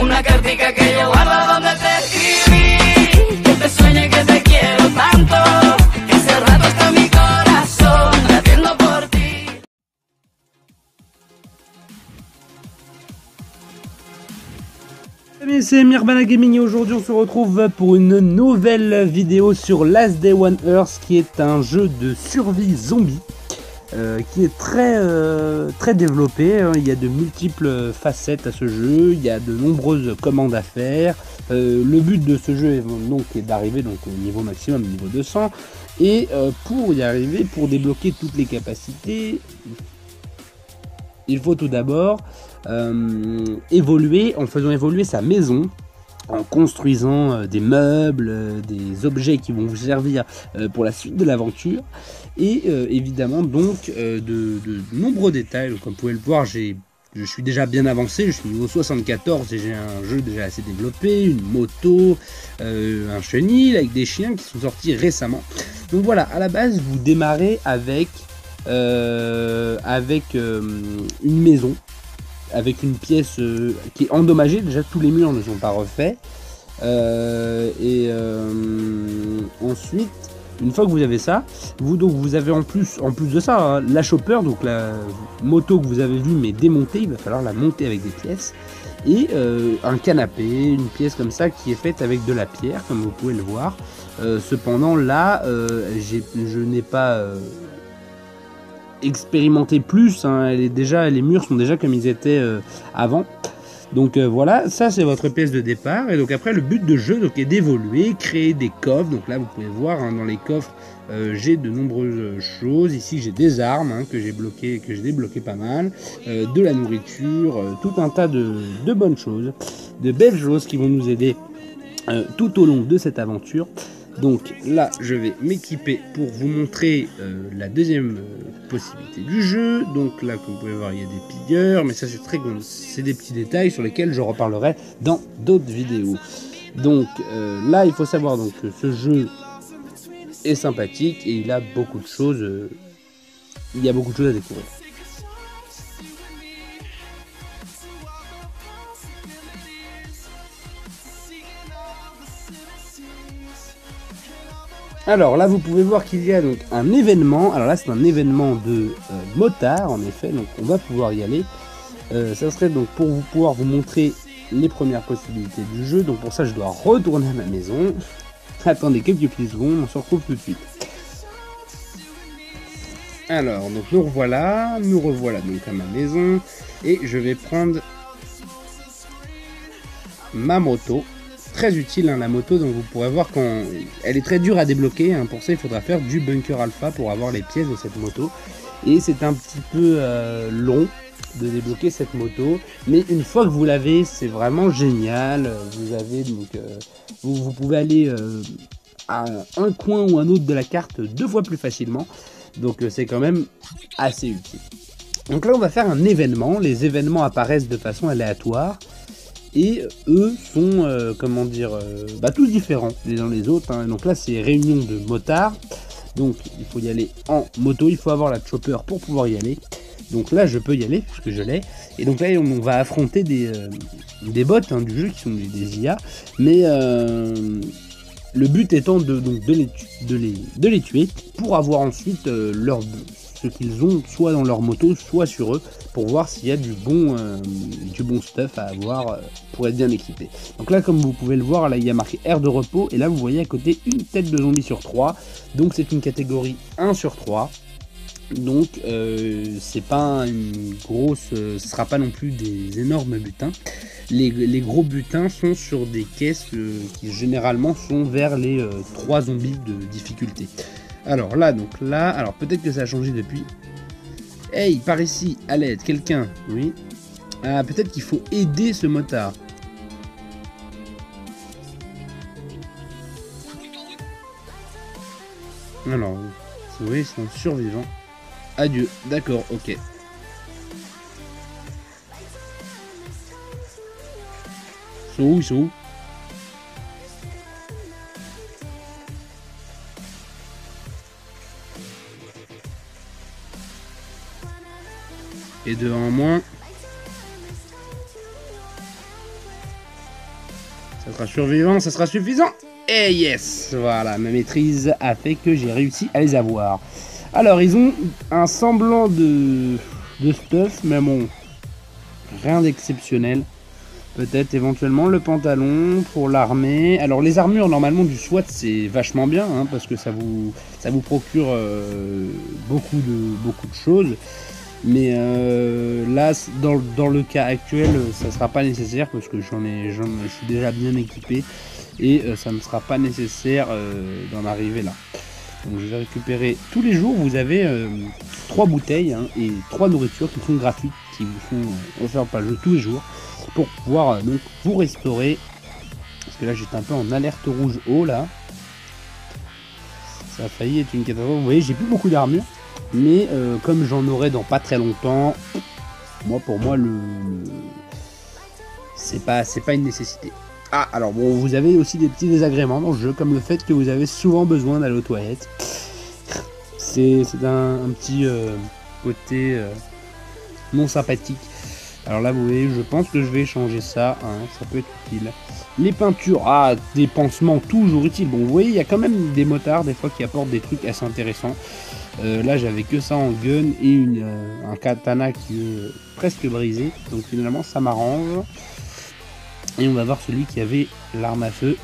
una cartica que yo guardo donde te escribí, que te sueñe que te quiero tanto, que hace rato está mi corazón latiendo por ti. C'est Mirbana Gaming et aujourd'hui on se retrouve pour une nouvelle vidéo sur Last Day on Earth, qui est un jeu de survie zombie qui est très développé. Il y a de multiples facettes à ce jeu, il y a de nombreuses commandes à faire. Le but de ce jeu est d'arriver au niveau maximum, niveau 200, et pour y arriver, pour débloquer toutes les capacités, il faut tout d'abord évoluer en faisant évoluer sa maison, en construisant des meubles, des objets qui vont vous servir pour la suite de l'aventure, et évidemment donc de nombreux détails. Donc, comme vous pouvez le voir, je suis déjà bien avancé, je suis niveau 74 et j'ai un jeu déjà assez développé, une moto, un chenil avec des chiens qui sont sortis récemment. Donc voilà, à la base vous démarrez avec une maison, avec une pièce qui est endommagée. Déjà tous les murs ne sont pas refaits, ensuite une fois que vous avez ça, vous avez en plus de ça, hein, la chopper, donc la moto que vous avez vue mais démontée, il va falloir la monter avec des pièces, et un canapé, une pièce comme ça qui est faite avec de la pierre comme vous pouvez le voir. Cependant là je n'ai pas expérimenter plus, hein. Les murs sont déjà comme ils étaient avant. Donc voilà, ça c'est votre pièce de départ. Et donc après, le but de jeu est d'évoluer, créer des coffres. Donc là vous pouvez voir, hein, dans les coffres j'ai de nombreuses choses. Ici j'ai des armes, hein, que j'ai débloqué pas mal, de la nourriture, tout un tas de bonnes choses, de belles choses qui vont nous aider tout au long de cette aventure. Donc là je vais m'équiper pour vous montrer la deuxième possibilité du jeu. Donc là, comme vous pouvez voir, il y a des pilleurs, mais ça c'est des petits détails sur lesquels je reparlerai dans d'autres vidéos. Donc là il faut savoir donc que ce jeu est sympathique et il a beaucoup de choses, il y a beaucoup de choses à découvrir. Alors là vous pouvez voir qu'il y a donc un événement. Alors là c'est un événement de motard en effet, donc on va pouvoir y aller. Ça serait donc pour pouvoir vous montrer les premières possibilités du jeu. Donc pour ça je dois retourner à ma maison. Attendez quelques petites secondes, on se retrouve tout de suite. Alors donc nous revoilà donc à ma maison, et je vais prendre ma moto. Très utile, hein, la moto, donc vous pourrez voir elle est très dure à débloquer, hein. Pour ça il faudra faire du bunker alpha pour avoir les pièces de cette moto, et c'est un petit peu long de débloquer cette moto, mais une fois que vous l'avez, c'est vraiment génial. Vous avez donc vous pouvez aller à un coin ou un autre de la carte 2 fois plus facilement, donc c'est quand même assez utile. Donc là on va faire un événement. Les événements apparaissent de façon aléatoire, et eux sont tous différents les uns les autres, hein. Donc là c'est réunion de motards, donc il faut y aller en moto, il faut avoir la chopper pour pouvoir y aller. Donc là je peux y aller puisque je l'ai, et donc là on va affronter des bots, hein, du jeu, qui sont des IA, mais le but étant de les tuer pour avoir ensuite ce qu'ils ont soit dans leur moto soit sur eux, pour voir s'il y a du bon stuff à avoir pour être bien équipé. Donc là comme vous pouvez le voir, là il y a marqué aire de repos, et là vous voyez à côté une tête de zombie sur 3, donc c'est une catégorie 1 sur 3. Donc c'est pas une grosse, ce sera pas non plus des énormes butins. Les gros butins sont sur des caisses qui généralement sont vers les 3 zombies de difficulté. Alors là, alors peut-être que ça a changé depuis. Hey, par ici, à l'aide, quelqu'un, oui. Ah, peut-être qu'il faut aider ce motard. Alors, vous voyez, c'est un survivant. Adieu, d'accord, ok. Ils sont où? Et 2 en moins. Ça sera survivant, ça sera suffisant. Et yes, voilà, ma maîtrise a fait que j'ai réussi à les avoir. Alors, ils ont un semblant de stuff, mais bon, rien d'exceptionnel. Peut-être éventuellement le pantalon pour l'armée. Alors les armures normalement du SWAT c'est vachement bien hein, parce que ça vous procure beaucoup de choses. Mais là dans le cas actuel ça sera pas nécessaire parce que je suis déjà bien équipé et ça ne sera pas nécessaire d'en arriver là. Donc je vais récupérer tous les jours. Vous avez 3 bouteilles hein, et 3 nourritures qui sont gratuites, qui vous sont offertes par le jeu tous les jours pour pouvoir donc vous restaurer. Parce que là j'étais un peu en alerte rouge haut là. Ça a failli être une catastrophe. Vous voyez j'ai plus beaucoup d'armure. Mais comme j'en aurai dans pas très longtemps, pour moi c'est pas une nécessité. Ah alors bon vous avez aussi des petits désagréments dans le jeu comme le fait que vous avez souvent besoin d'aller aux toilettes. C'est un petit côté non sympathique. Alors là vous voyez je pense que je vais changer ça, hein, ça peut être utile. Les peintures, des pansements toujours utiles. Bon vous voyez il y a quand même des motards des fois qui apportent des trucs assez intéressants. Là j'avais que ça en gun et un katana qui est presque brisé. Donc finalement ça m'arrange. Et on va voir celui qui avait l'arme à feu.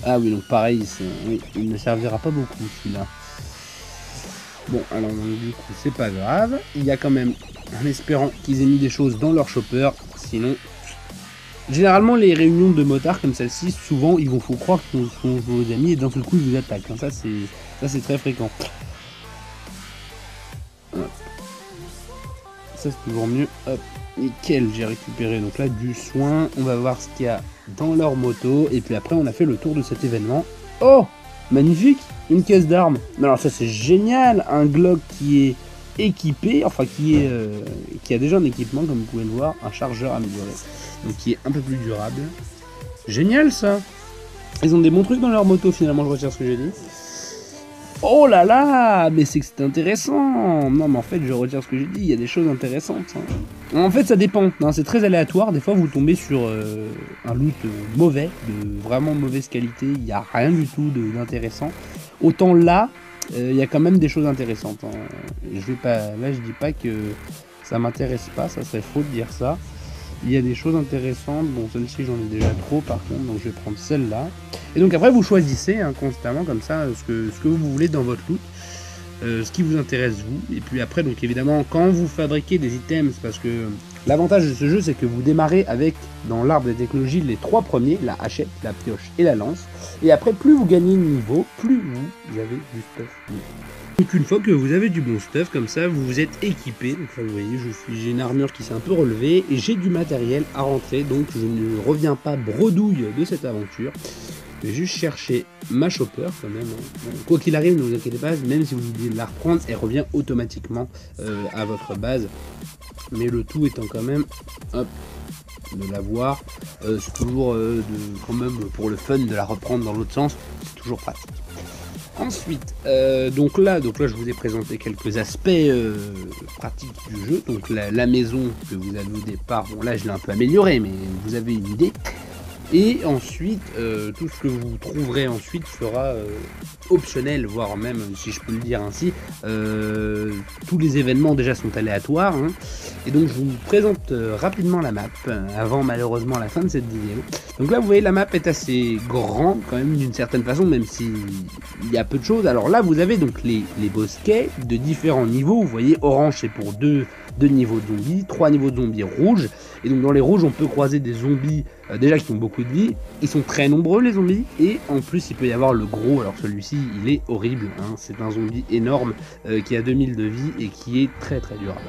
Ah oui donc pareil oui, il ne servira pas beaucoup celui-là. Bon alors du coup c'est pas grave. Il y a quand même en espérant qu'ils aient mis des choses dans leur chopper. Sinon généralement les réunions de motards comme celle-ci souvent ils vous font croire qu'ils sont vos amis et d'un seul coup ils vous attaquent. Ça c'est très fréquent. Ça c'est toujours mieux. Hop, nickel, j'ai récupéré donc là du soin. On va voir ce qu'il y a dans leur moto. Et puis après on a fait le tour de cet événement. Oh, magnifique, une caisse d'armes. Alors ça c'est génial, un Glock qui est équipé, enfin qui a déjà un équipement comme vous pouvez le voir, un chargeur amélioré. Donc qui est un peu plus durable. Génial ça. Ils ont des bons trucs dans leur moto finalement, je retire ce que j'ai dit. Oh là là, mais c'est que c'est intéressant. Non mais en fait je retire ce que j'ai dit, il y a des choses intéressantes hein. En fait ça dépend, hein, c'est très aléatoire. Des fois vous tombez sur un loot mauvais, de vraiment mauvaise qualité. Il n'y a rien du tout d'intéressant. Autant là, il y a quand même des choses intéressantes hein. Là je dis pas que ça m'intéresse pas, ça serait faux de dire ça. Il y a des choses intéressantes, bon celle-ci j'en ai déjà trop par contre, donc je vais prendre celle-là. Et donc après vous choisissez hein, constamment comme ça ce que vous voulez dans votre loot, ce qui vous intéresse vous. Et puis après donc évidemment quand vous fabriquez des items, parce que l'avantage de ce jeu c'est que vous démarrez avec dans l'arbre des technologies les 3 premiers, la hachette, la pioche et la lance. Et après plus vous gagnez de niveau, plus vous avez du stuff. Donc une fois que vous avez du bon stuff comme ça, vous vous êtes équipé. Donc là, vous voyez, j'ai une armure qui s'est un peu relevée et j'ai du matériel à rentrer. Donc je ne reviens pas bredouille de cette aventure. Je vais juste chercher ma chopper quand même. Hein. Quoi qu'il arrive, ne vous inquiétez pas, même si vous oubliez de la reprendre, elle revient automatiquement à votre base. Mais le tout étant quand même, hop, de l'avoir. C'est toujours quand même pour le fun de la reprendre dans l'autre sens. C'est toujours pratique. Ensuite, donc là je vous ai présenté quelques aspects pratiques du jeu. Donc la maison que vous avez au départ, bon là je l'ai un peu améliorée, mais vous avez une idée. Et ensuite, tout ce que vous trouverez ensuite sera optionnel, voire même, si je peux le dire ainsi, tous les événements déjà sont aléatoires. Hein. Et donc je vous présente rapidement la map, avant malheureusement la fin de cette vidéo. Donc là vous voyez la map est assez grande quand même d'une certaine façon, même s'il y a peu de choses. Alors là vous avez donc les bosquets de différents niveaux. Vous voyez orange c'est pour deux niveaux de zombies, 3 niveaux de zombies rouges. Et donc dans les rouges on peut croiser des zombies déjà qui ont beaucoup de vie. Ils sont très nombreux les zombies. Et en plus il peut y avoir le gros. Alors celui-ci il est horrible, hein. C'est un zombie énorme qui a 2000 de vie et qui est très très durable.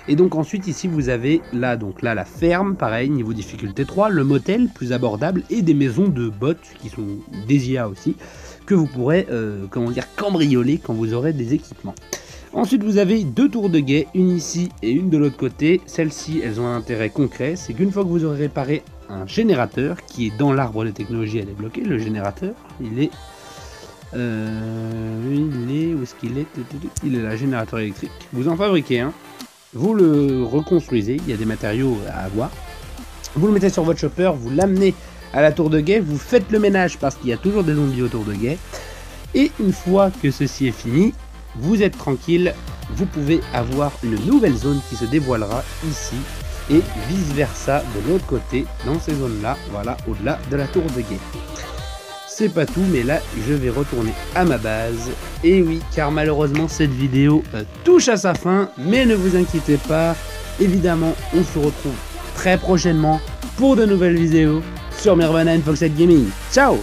Et donc ensuite ici vous avez là la ferme, pareil, niveau difficulté 3, le motel plus abordable et des maisons de bots qui sont des IA aussi, que vous pourrez cambrioler quand vous aurez des équipements. Ensuite vous avez 2 tours de guet, une ici et une de l'autre côté. Celles-ci elles ont un intérêt concret, c'est qu'une fois que vous aurez réparé un générateur qui est dans l'arbre de technologie à débloquer, le générateur il est où est-ce qu'il est? Il est là, générateur électrique. Vous en fabriquez un. Vous le reconstruisez, il y a des matériaux à avoir. Vous le mettez sur votre chopper, vous l'amenez à la tour de guet, vous faites le ménage parce qu'il y a toujours des zombies autour de guet. Et une fois que ceci est fini, vous êtes tranquille, vous pouvez avoir une nouvelle zone qui se dévoilera ici et vice versa de l'autre côté dans ces zones là, voilà, au-delà de la tour de guet. C'est pas tout, mais là je vais retourner à ma base. Et oui, car malheureusement cette vidéo touche à sa fin, mais ne vous inquiétez pas, évidemment on se retrouve très prochainement pour de nouvelles vidéos sur Mervana and Foxhead Gaming. Ciao!